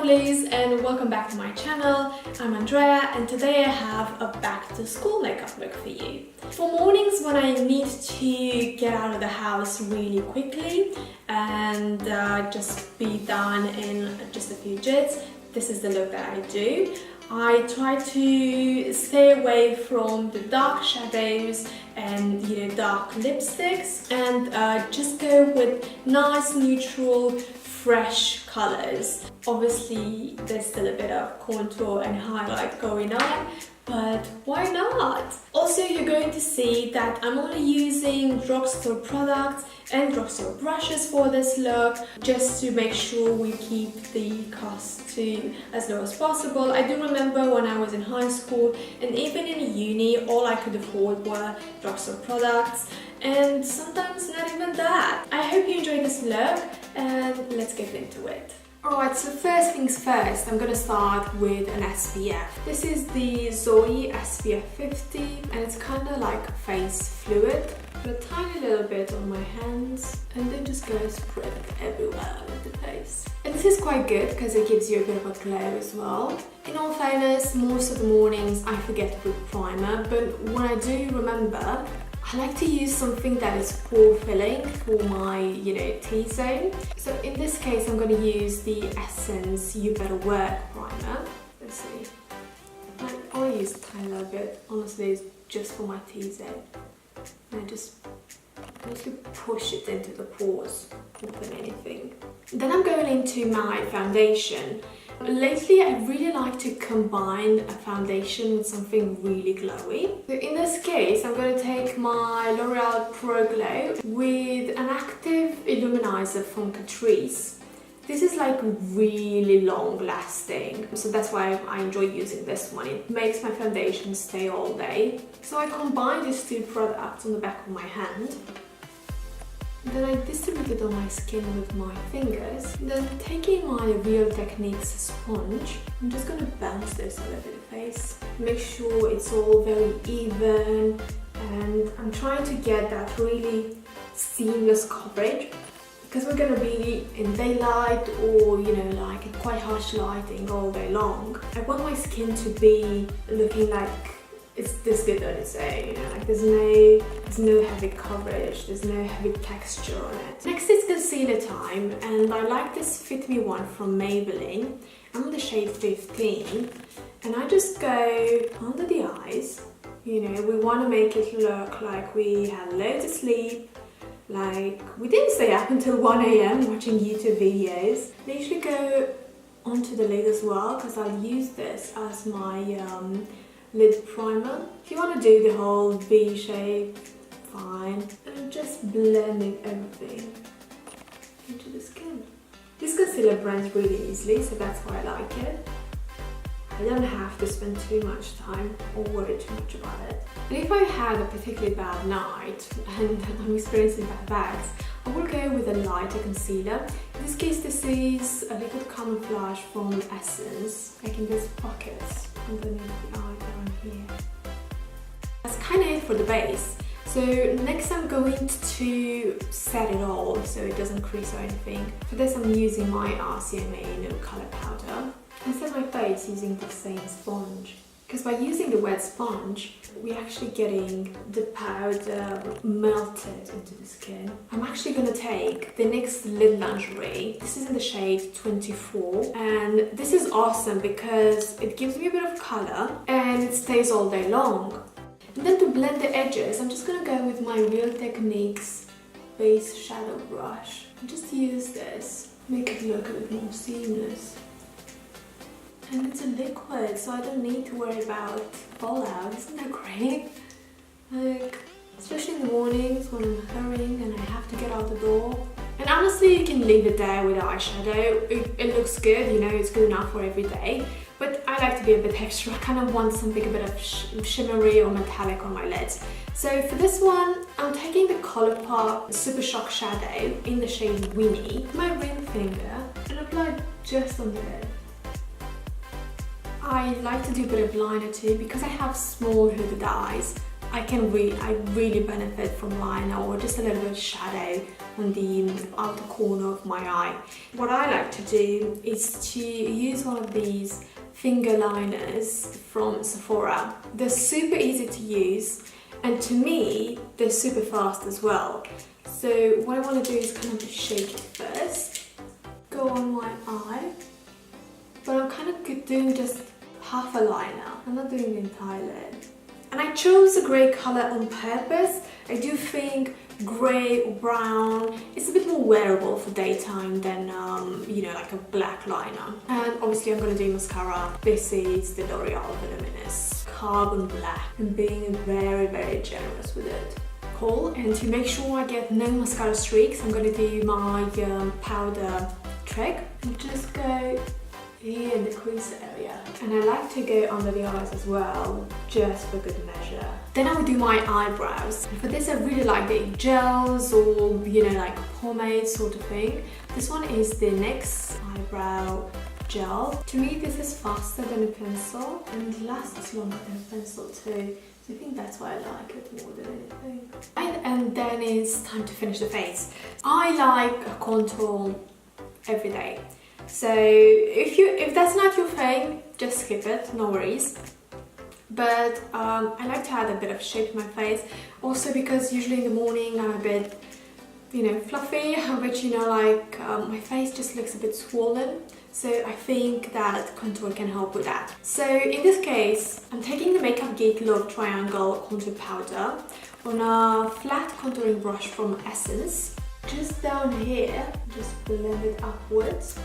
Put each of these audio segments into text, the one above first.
lovelies, and welcome back to my channel. I'm Andrea and today I have a back to school makeup look for you. For mornings when I need to get out of the house really quickly and just be done in just a few jits, this is the look that I do. I try to stay away from the dark shadows and dark lipsticks and just go with nice neutral fresh colors. Obviously there's still a bit of contour and highlight going on, but why not? Also, you're going to see that I'm only using drugstore products and drugstore brushes for this look, just to make sure we keep the cost to as low as possible. I do remember when I was in high school and even in uni, all I could afford were drugstore products, and sometimes not even that. I hope you enjoyed this look and let's get into it. Alright, so first things first, I'm gonna start with an SPF. This is the Zoe SPF 50 and it's kind of like face fluid. Put a tiny little bit on my hands and then just go spread it everywhere with the face. And this is quite good because it gives you a bit of a glow as well. In all fairness, most of the mornings I forget to put primer, but when I do remember, I like to use something that is pore filling for my, T-zone. So in this case, I'm going to use the Essence You Better Work primer. Let's see. I'll use a tiny little bit. Honestly, it's just for my T-zone. And I just mostly push it into the pores more than anything. Then I'm going into my foundation. Lately, I really like to combine a foundation with something really glowy. So in this case, I'm going to take my L'Oreal Pro Glow with an active Luminizer from Catrice. This is like really long lasting, so that's why I enjoy using this one. It makes my foundation stay all day. So I combine these two products on the back of my hand. Then I distribute it on my skin with my fingers. Then taking my Real Techniques sponge, I'm just going to bounce this all over the face. Make sure it's all very even, and I'm trying to get that really seamless coverage because we're going to be in daylight or like in quite harsh lighting all day long. I want my skin to be looking like it's this good on its own, like there's no heavy coverage, there's no heavy texture on it. Next is concealer time, and I like this Fit Me one from Maybelline. I'm in the shade 15, and I just go under the eyes. We want to make it look like we had loads of sleep, like we didn't stay up until 1 AM watching YouTube videos. I usually go onto the lid as well because I'll use this as my lid primer. If you want to do the whole V shape, fine. And I'm just blending everything into the skin. This concealer blends really easily, so that's why I like it. I don't have to spend too much time or worry too much about it. And if I had a particularly bad night and I'm experiencing bad bags, I will go with a lighter concealer. In this case, this is a liquid Camouflage from Essence, making these pockets underneath the eye down here. That's kind of it for the base. So next I'm going to set it all so it doesn't crease or anything. For this I'm using my RCMA No Color powder. I set my face using the same sponge, because by using the wet sponge we're actually getting the powder melted into the skin. I'm actually going to take the NYX Lid Lingerie. This is in the shade 24, and this is awesome because it gives me a bit of colour and it stays all day long. And then to blend the edges, I'm just going to go with my Real Techniques base shadow brush and just use this, make it look a bit more seamless. And it's a liquid, so I don't need to worry about fallout. Isn't that great? Like, especially in the mornings when I'm hurrying and I have to get out the door. And honestly, you can leave it there with eyeshadow. It looks good, it's good enough for every day. But I like to be a bit extra. I kind of want something a bit of shimmery or metallic on my lids. So for this one, I'm taking the Colourpop Super Shock Shadow in the shade Weenie. My ring finger and apply just on the lid. I like to do a bit of liner too because I have small hooded eyes. I really benefit from liner or just a little bit of shadow on the outer corner of my eye. What I like to do is to use one of these finger liners from Sephora. They're super easy to use, and to me, they're super fast as well. So what I want to do is kind of shake it first, go on my eye, but I'm kind of doing just half a liner. I'm not doing the entire lid. And I chose a grey colour on purpose. I do think grey or brown is a bit more wearable for daytime than, you know, like a black liner. And obviously I'm going to do mascara. This is the L'Oreal Voluminous Carbon Black. I'm being very, very generous with it. Cool. And to make sure I get no mascara streaks, I'm going to do my powder trick and just go here in the crease area. And I like to go under the eyes as well, just for good measure. Then I will do my eyebrows. And for this I really like the gels or, you know, like pomade sort of thing. This one is the NYX Eyebrow Gel. To me this is faster than a pencil and lasts longer than a pencil too. So I think that's why I like it more than anything. And then it's time to finish the face. I like a contour every day. So if that's not your thing, just skip it, no worries. But I like to add a bit of shape to my face, also because usually in the morning I'm a bit, you know, fluffy, but you know, like my face just looks a bit swollen. So I think that contour can help with that. So in this case, I'm taking the Makeup Geek Love Triangle Contour Powder on a flat contouring brush from Essence. Just down here, just blend it upwards.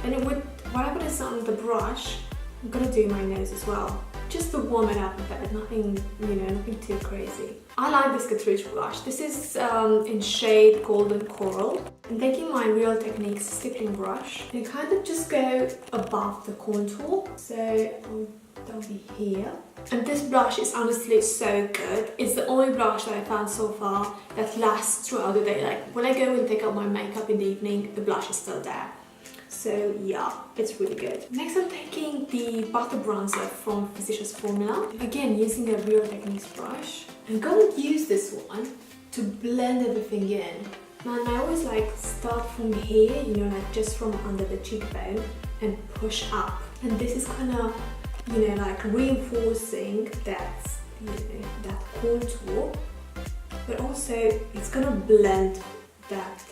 And what happens is on the brush, I'm gonna do my nose as well. Just to warm it up a bit, nothing, you know, nothing too crazy. I like this Catrice blush. This is in shade Golden Coral. I'm taking my Real Techniques stippling brush and kind of just go above the contour. So that'll be here. And this blush is honestly so good. It's the only blush that I found so far that lasts throughout the day. Like when I go and take out my makeup in the evening, the blush is still there. So yeah, it's really good. Next I'm taking the Butter Bronzer from Physicians Formula. Again, using a Real Techniques brush. I'm going to use this one to blend everything in. Man, I always like start from here, you know, like just from under the cheekbone and push up. And this is kind of, you know, like reinforcing that, you know, that contour. But also it's gonna blend that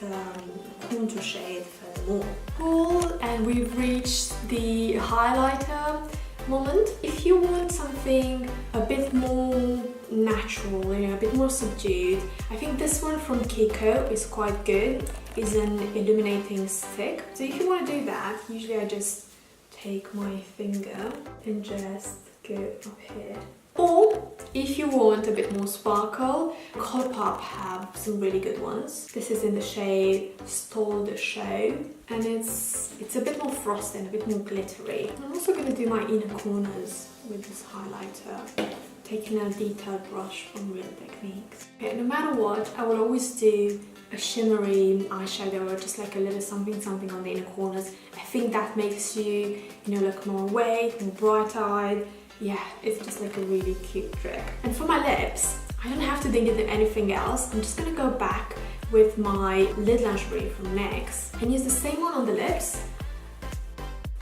contour shade furthermore. Cool, and we've reached the highlighter moment. If you want something a bit more natural, you know, a bit more subdued, I think this one from Kiko is quite good. It's an illuminating stick. So if you want to do that, usually I just take my finger and just go up here. Or if you want a bit more sparkle, Colourpop have some really good ones. This is in the shade Stole the Show, and it's a bit more frosted and a bit more glittery. I'm also going to do my inner corners with this highlighter, taking a detailed brush from Real Techniques. Okay, no matter what, I will always do a shimmery eyeshadow or just like a little something on the inner corners. I think that makes you, you know, look more awake, more bright-eyed. Yeah, it's just like a really cute trick. And for my lips, I don't have to think of anything else. I'm just gonna go back with my Lid Lingerie from NYX and use the same one on the lips.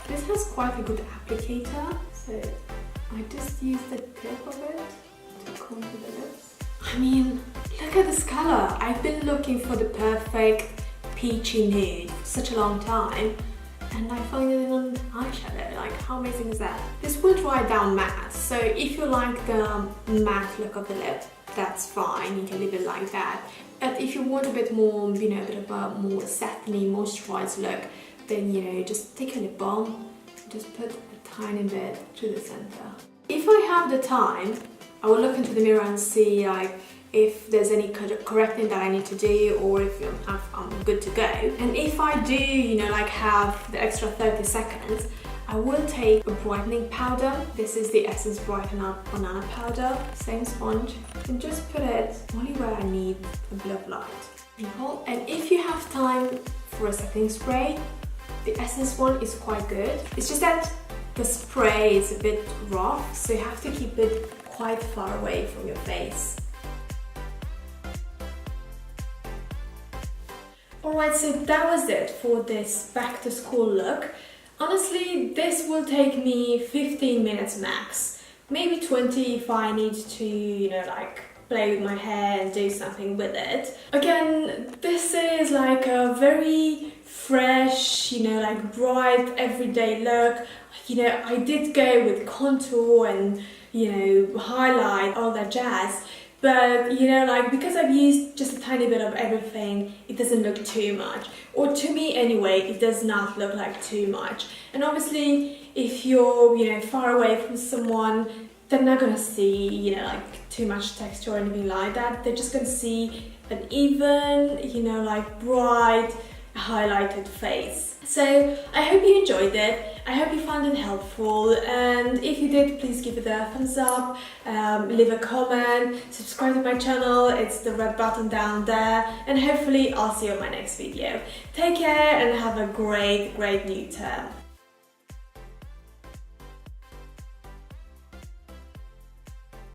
This has quite a good applicator, so I just use the tip of it to contour the lips. I mean, look at this color. I've been looking for the perfect peachy nude for such a long time. And I find it in an eyeshadow. Like, how amazing is that? This will dry down matte, so if you like the matte look of the lip, that's fine, you can leave it like that. But if you want a bit more, you know, a bit of a more satiny, moisturized look, then, you know, just take a lip balm, just put a tiny bit to the center. If I have the time, I will look into the mirror and see, like, if there's any correcting that I need to do, or if I'm good to go. And if I do, you know, like have the extra 30 seconds, I will take a brightening powder. This is the Essence Brighten Up Banana Powder, same sponge, and just put it only where I need a bit of light. And if you have time for a setting spray, the Essence one is quite good. It's just that because spray is a bit rough, so you have to keep it quite far away from your face. Alright, so that was it for this back to school look. Honestly, this will take me 15 minutes max, maybe 20 if I need to, you know, like play with my hair and do something with it. Again, this is like a very fresh, you know, like bright everyday look. You know, I did go with contour and, you know, highlight, all that jazz. But, you know, like, because I've used just a tiny bit of everything, it doesn't look too much. Or to me anyway, it does not look like too much. And obviously, if you're, you know, far away from someone, they're not gonna see, you know, like too much texture or anything like that. They're just gonna see an even, you know, like bright, highlighted face. So I hope you enjoyed it. I hope you found it helpful, and if you did, please give it a thumbs up, leave a comment, subscribe to my channel, it's the red button down there, and hopefully I'll see you on my next video. Take care and have a great new term.